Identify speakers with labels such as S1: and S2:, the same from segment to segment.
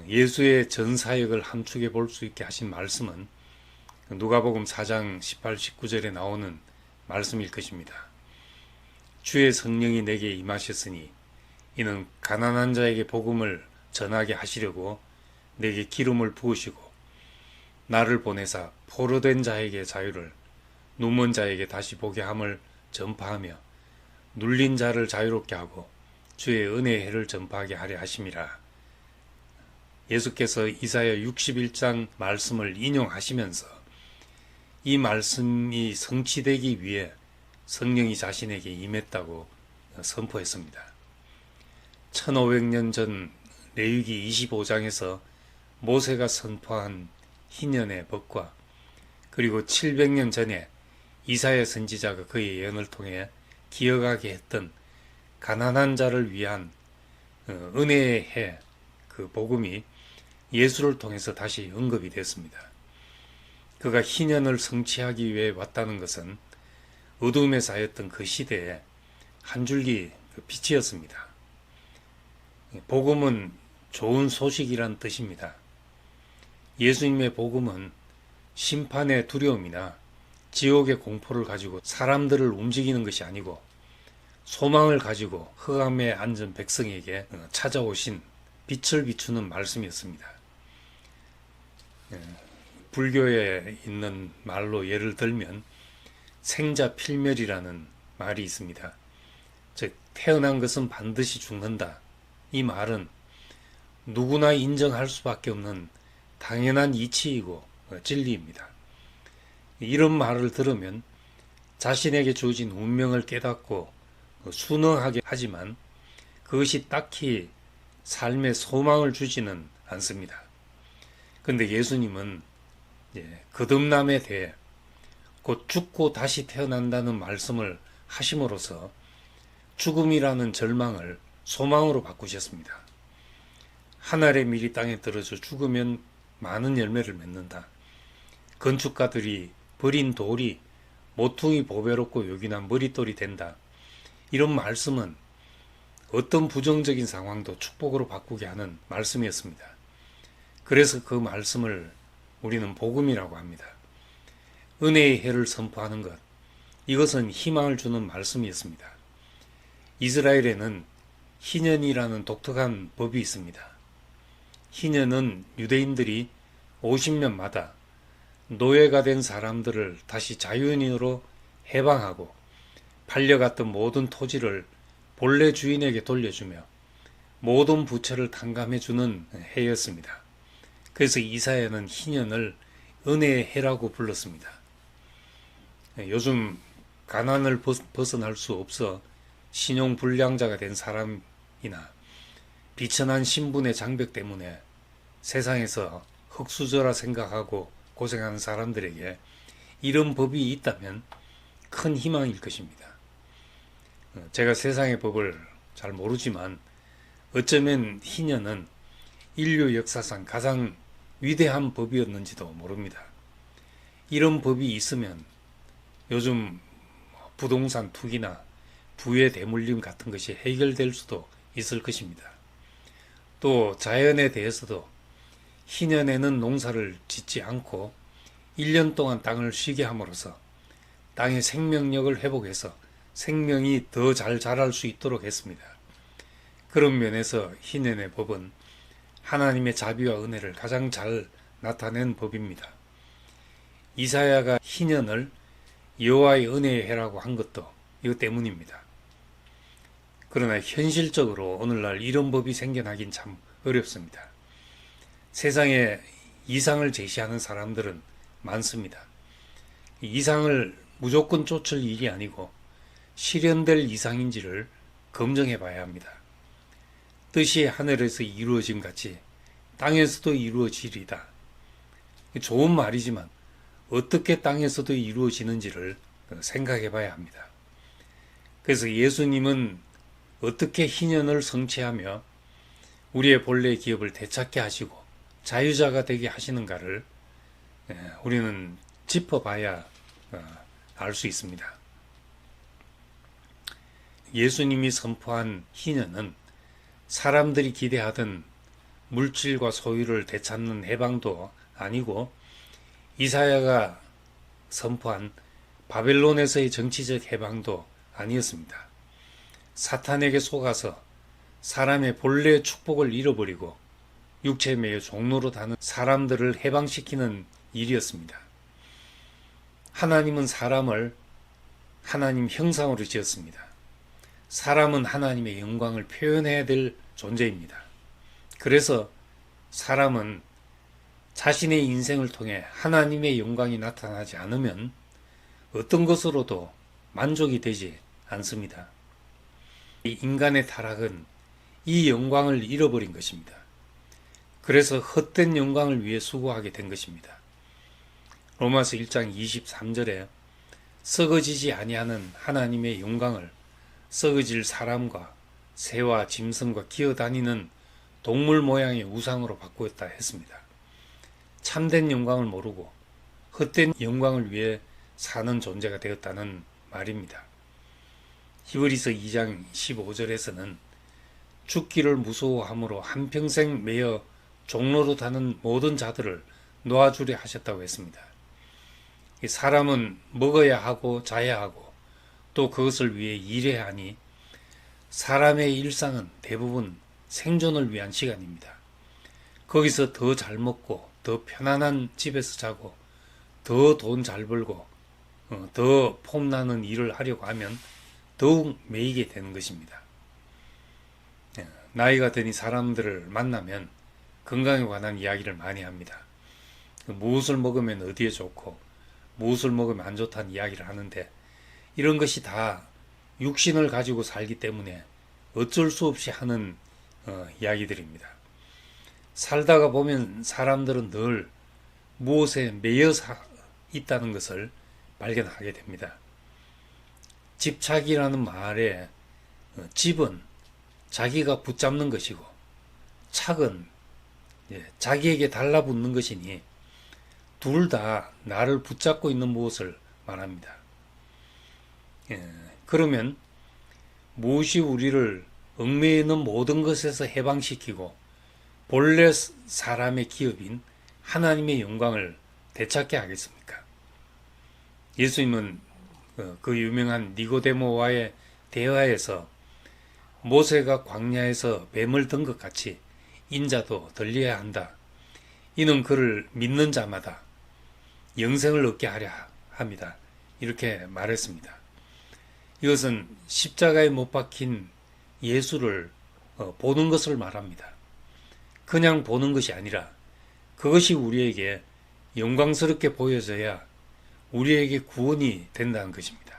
S1: 예수의 전 사역을 함축해 볼 수 있게 하신 말씀은 누가복음 4장 18, 19절에 나오는 말씀일 것입니다. 주의 성령이 내게 임하셨으니 이는 가난한 자에게 복음을 전하게 하시려고 내게 기름을 부으시고 나를 보내사 포로된 자에게 자유를 눈먼 자에게 다시 보게 함을 전파하며 눌린 자를 자유롭게 하고 주의 은혜의 해를 전파하게 하려 하심이라. 예수께서 이사야 61장 말씀을 인용하시면서 이 말씀이 성취되기 위해 성령이 자신에게 임했다고 선포했습니다. 1500년 전 레위기 25장에서 모세가 선포한 희년의 법과 그리고 700년 전에 이사야 선지자가 그의 예언을 통해 기억하게 했던 가난한 자를 위한 은혜의 해, 그 복음이 예수를 통해서 다시 언급이 됐습니다. 그가 희년을 성취하기 위해 왔다는 것은 어둠에 쌓였던 그 시대에 한 줄기 빛이었습니다. 복음은 좋은 소식이란 뜻입니다. 예수님의 복음은 심판의 두려움이나 지옥의 공포를 가지고 사람들을 움직이는 것이 아니고 소망을 가지고 흑암에 앉은 백성에게 찾아오신 빛을 비추는 말씀이었습니다. 불교에 있는 말로 예를 들면 생자필멸이라는 말이 있습니다. 즉 태어난 것은 반드시 죽는다. 이 말은 누구나 인정할 수밖에 없는 당연한 이치이고 진리입니다. 이런 말을 들으면 자신에게 주어진 운명을 깨닫고 순응하게 하지만 그것이 딱히 삶에 소망을 주지는 않습니다. 그런데 예수님은 거듭남에 대해 곧 죽고 다시 태어난다는 말씀을 하심으로써 죽음이라는 절망을 소망으로 바꾸셨습니다. 하늘의 밀이 땅에 떨어져 죽으면 많은 열매를 맺는다. 건축가들이 버린 돌이 모퉁이 보배롭고 요긴한 머릿돌이 된다. 이런 말씀은 어떤 부정적인 상황도 축복으로 바꾸게 하는 말씀이었습니다. 그래서 그 말씀을 우리는 복음이라고 합니다. 은혜의 해를 선포하는 것, 이것은 희망을 주는 말씀이었습니다. 이스라엘에는 희년이라는 독특한 법이 있습니다. 희년은 유대인들이 50년마다 노예가 된 사람들을 다시 자유인으로 해방하고 팔려갔던 모든 토지를 본래 주인에게 돌려주며 모든 부채를 탕감해주는 해였습니다. 그래서 이사야는 희년을 은혜의 해라고 불렀습니다. 요즘 가난을 벗어날 수 없어 신용불량자가 된 사람이나 비천한 신분의 장벽 때문에 세상에서 흙수저라 생각하고 고생하는 사람들에게 이런 법이 있다면 큰 희망일 것입니다. 제가 세상의 법을 잘 모르지만 어쩌면 희년은 인류 역사상 가장 위대한 법이었는지도 모릅니다. 이런 법이 있으면 요즘 부동산 투기나 부의 대물림 같은 것이 해결될 수도 있을 것입니다. 또 자연에 대해서도 희년에는 농사를 짓지 않고 1년 동안 땅을 쉬게 함으로써 땅의 생명력을 회복해서 생명이 더 잘 자랄 수 있도록 했습니다. 그런 면에서 희년의 법은 하나님의 자비와 은혜를 가장 잘 나타낸 법입니다. 이사야가 희년을 여호와의 은혜의 해라고 한 것도 이것 때문입니다. 그러나 현실적으로 오늘날 이런 법이 생겨나긴 참 어렵습니다. 세상에 이상을 제시하는 사람들은 많습니다. 이상을 무조건 쫓을 일이 아니고 실현될 이상인지를 검증해 봐야 합니다. 뜻이 하늘에서 이루어짐 같이 땅에서도 이루어지리다. 좋은 말이지만 어떻게 땅에서도 이루어지는지를 생각해 봐야 합니다. 그래서 예수님은 어떻게 희년을 성취하며 우리의 본래의 기업을 되찾게 하시고 자유자가 되게 하시는가를 우리는 짚어봐야 알 수 있습니다. 예수님이 선포한 희년은 사람들이 기대하던 물질과 소유를 되찾는 해방도 아니고 이사야가 선포한 바벨론에서의 정치적 해방도 아니었습니다. 사탄에게 속아서 사람의 본래의 축복을 잃어버리고 육체에 매여 종로로 다는 사람들을 해방시키는 일이었습니다. 하나님은 사람을 하나님 형상으로 지었습니다. 사람은 하나님의 영광을 표현해야 될 존재입니다. 그래서 사람은 자신의 인생을 통해 하나님의 영광이 나타나지 않으면 어떤 것으로도 만족이 되지 않습니다. 이 인간의 타락은 이 영광을 잃어버린 것입니다. 그래서 헛된 영광을 위해 수고하게 된 것입니다. 로마서 1장 23절에 썩어지지 아니하는 하나님의 영광을 썩어질 사람과 새와 짐승과 기어다니는 동물 모양의 우상으로 바꾸었다 했습니다. 참된 영광을 모르고 헛된 영광을 위해 사는 존재가 되었다는 말입니다. 히브리서 2장 15절에서는 죽기를 무서워함으로 한평생 매여 종로로 다는 모든 자들을 놓아주려 하셨다고 했습니다. 사람은 먹어야 하고 자야 하고 또 그것을 위해 일해야 하니 사람의 일상은 대부분 생존을 위한 시간입니다. 거기서 더 잘 먹고 더 편안한 집에서 자고 더 돈 잘 벌고 더 폼나는 일을 하려고 하면 더욱 매이게 되는 것입니다. 나이가 드니 사람들을 만나면 건강에 관한 이야기를 많이 합니다. 무엇을 먹으면 어디에 좋고 무엇을 먹으면 안 좋다는 이야기를 하는데 이런 것이 다 육신을 가지고 살기 때문에 어쩔 수 없이 하는 이야기들입니다. 살다가 보면 사람들은 늘 무엇에 매여 있다는 것을 발견하게 됩니다. 집착이라는 말에 집은 자기가 붙잡는 것이고 착은 자기에게 달라붙는 것이니 둘 다 나를 붙잡고 있는 무엇을 말합니다. 그러면 무엇이 우리를 얽매여 있는 모든 것에서 해방시키고 본래 사람의 기업인 하나님의 영광을 되찾게 하겠습니까? 예수님은 그 유명한 니고데모와의 대화에서 모세가 광야에서 뱀을 든 것 같이 인자도 들려야 한다. 이는 그를 믿는 자마다 영생을 얻게 하려 합니다. 이렇게 말했습니다. 이것은 십자가에 못 박힌 예수를 보는 것을 말합니다. 그냥 보는 것이 아니라 그것이 우리에게 영광스럽게 보여져야 우리에게 구원이 된다는 것입니다.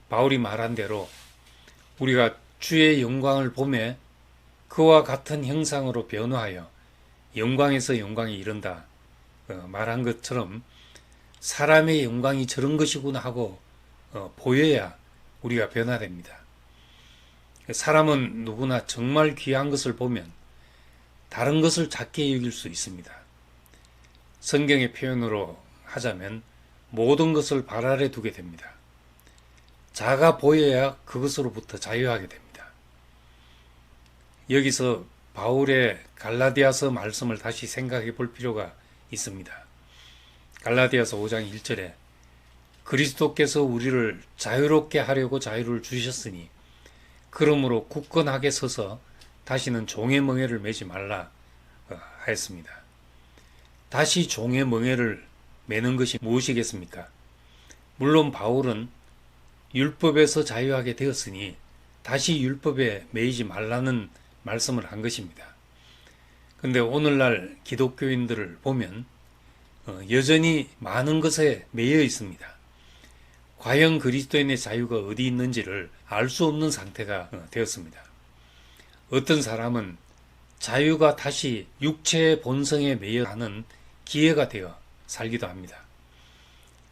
S1: 바울이 말한 대로 우리가 주의 영광을 보매 그와 같은 형상으로 변화하여 영광에서 영광에 이른다 말한 것처럼 사람의 영광이 저런 것이구나 하고 보여야 우리가 변화됩니다. 사람은 누구나 정말 귀한 것을 보면 다른 것을 작게 여길 수 있습니다. 성경의 표현으로 하자면 모든 것을 발 아래 두게 됩니다. 작아 보여야 그것으로부터 자유하게 됩니다. 여기서 바울의 갈라디아서 말씀을 다시 생각해 볼 필요가 있습니다. 갈라디아서 5장 1절에 그리스도께서 우리를 자유롭게 하려고 자유를 주셨으니 그러므로 굳건하게 서서 다시는 종의 멍에를 매지 말라 하였습니다. 다시 종의 멍에를 매는 것이 무엇이겠습니까? 물론 바울은 율법에서 자유하게 되었으니 다시 율법에 매이지 말라는 말씀을 한 것입니다. 그런데 오늘날 기독교인들을 보면 여전히 많은 것에 매여 있습니다. 과연 그리스도인의 자유가 어디 있는지를 알 수 없는 상태가 되었습니다. 어떤 사람은 자유가 다시 육체의 본성에 매여 하는 기회가 되어 살기도 합니다.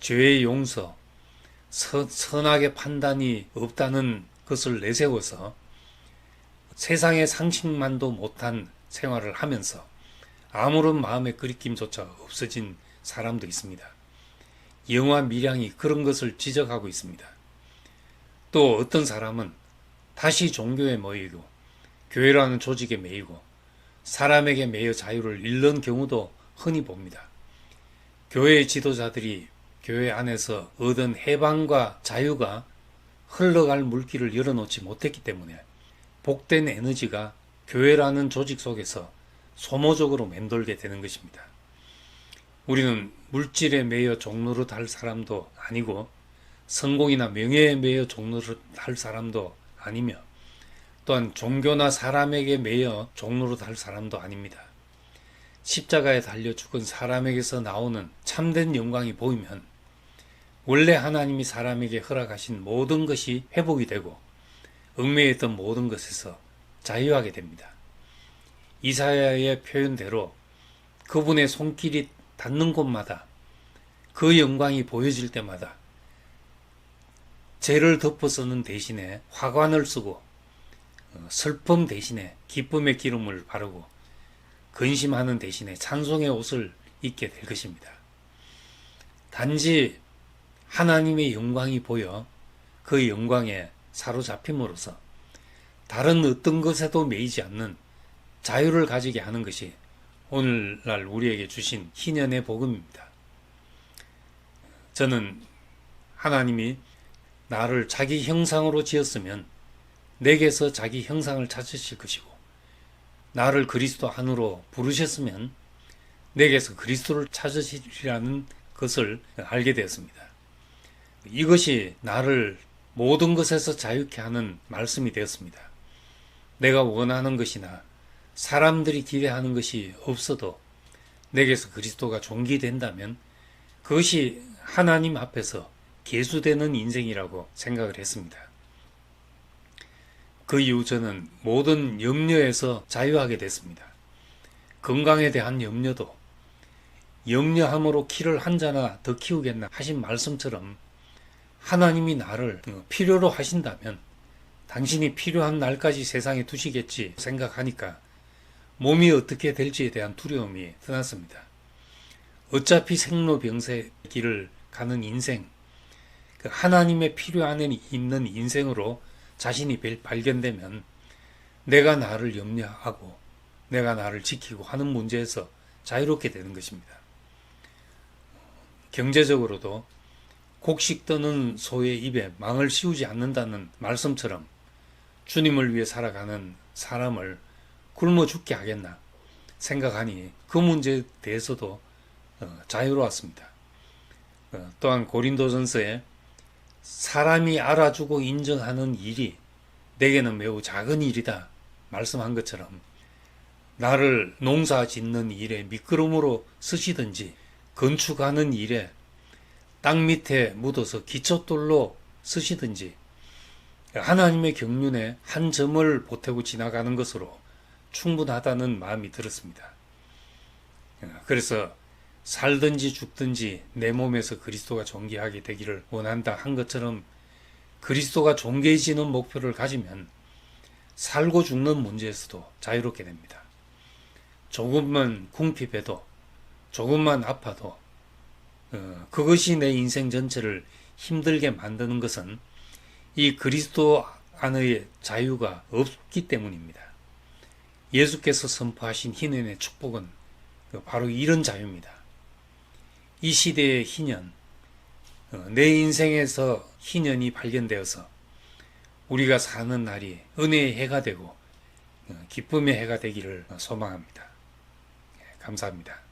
S1: 죄의 용서, 선악의 판단이 없다는 것을 내세워서 세상의 상식만도 못한 생활을 하면서 아무런 마음의 거리낌조차 없어진 사람도 있습니다. 영화 밀양이 그런 것을 지적하고 있습니다. 또 어떤 사람은 다시 종교에 모이고 교회라는 조직에 매이고 사람에게 매여 자유를 잃는 경우도 흔히 봅니다. 교회 지도자들이 교회 안에서 얻은 해방과 자유가 흘러갈 물길을 열어놓지 못했기 때문에 복된 에너지가 교회라는 조직 속에서 소모적으로 맴돌게 되는 것입니다. 우리는 물질에 매여 종로릇 할 사람도 아니고 성공이나 명예에 매여 종로릇 할 사람도 아니며 또한 종교나 사람에게 매여 종로릇 할 사람도 아닙니다. 십자가에 달려 죽은 사람에게서 나오는 참된 영광이 보이면 원래 하나님이 사람에게 허락하신 모든 것이 회복이 되고 얽매였던 모든 것에서 자유하게 됩니다. 이사야의 표현대로 그분의 손길이 닿는 곳마다 그 영광이 보여질 때마다 죄를 덮어쓰는 대신에 화관을 쓰고 슬픔 대신에 기쁨의 기름을 바르고 근심하는 대신에 찬송의 옷을 입게 될 것입니다. 단지 하나님의 영광이 보여 그 영광에 사로잡힘으로써 다른 어떤 것에도 매이지 않는 자유를 가지게 하는 것이 오늘날 우리에게 주신 희년의 복음입니다. 저는 하나님이 나를 자기 형상으로 지었으면 내게서 자기 형상을 찾으실 것이고 나를 그리스도 안으로 부르셨으면 내게서 그리스도를 찾으시리라는 것을 알게 되었습니다. 이것이 나를 모든 것에서 자유케 하는 말씀이 되었습니다. 내가 원하는 것이나 사람들이 기대하는 것이 없어도 내게서 그리스도가 존귀된다면 그것이 하나님 앞에서 계수되는 인생이라고 생각을 했습니다. 그 이후 저는 모든 염려에서 자유하게 됐습니다. 건강에 대한 염려도 염려함으로 키를 한 자나 더 키우겠나 하신 말씀처럼 하나님이 나를 필요로 하신다면 당신이 필요한 날까지 세상에 두시겠지 생각하니까 몸이 어떻게 될지에 대한 두려움이 떠났습니다. 어차피 생로병사의 길을 가는 인생, 그 하나님의 필요 안에 있는 인생으로 자신이 발견되면 내가 나를 염려하고 내가 나를 지키고 하는 문제에서 자유롭게 되는 것입니다. 경제적으로도 곡식 떠는 소의 입에 망을 씌우지 않는다는 말씀처럼 주님을 위해 살아가는 사람을 굶어 죽게 하겠나 생각하니 그 문제에 대해서도 자유로웠습니다. 또한 고린도전서에 사람이 알아주고 인정하는 일이 내게는 매우 작은 일이다 말씀한 것처럼 나를 농사 짓는 일에 미끄럼으로 쓰시든지 건축하는 일에 땅 밑에 묻어서 기초돌로 쓰시든지 하나님의 경륜에 한 점을 보태고 지나가는 것으로 충분하다는 마음이 들었습니다. 그래서 살든지 죽든지 내 몸에서 그리스도가 존귀하게 되기를 원한다 한 것처럼 그리스도가 존귀해지는 목표를 가지면 살고 죽는 문제에서도 자유롭게 됩니다. 조금만 궁핍해도 조금만 아파도 그것이 내 인생 전체를 힘들게 만드는 것은 이 그리스도 안의 자유가 없기 때문입니다. 예수께서 선포하신 희년의 축복은 바로 이런 자유입니다. 이 시대의 희년, 내 인생에서 희년이 발견되어서 우리가 사는 날이 은혜의 해가 되고 기쁨의 해가 되기를 소망합니다. 감사합니다.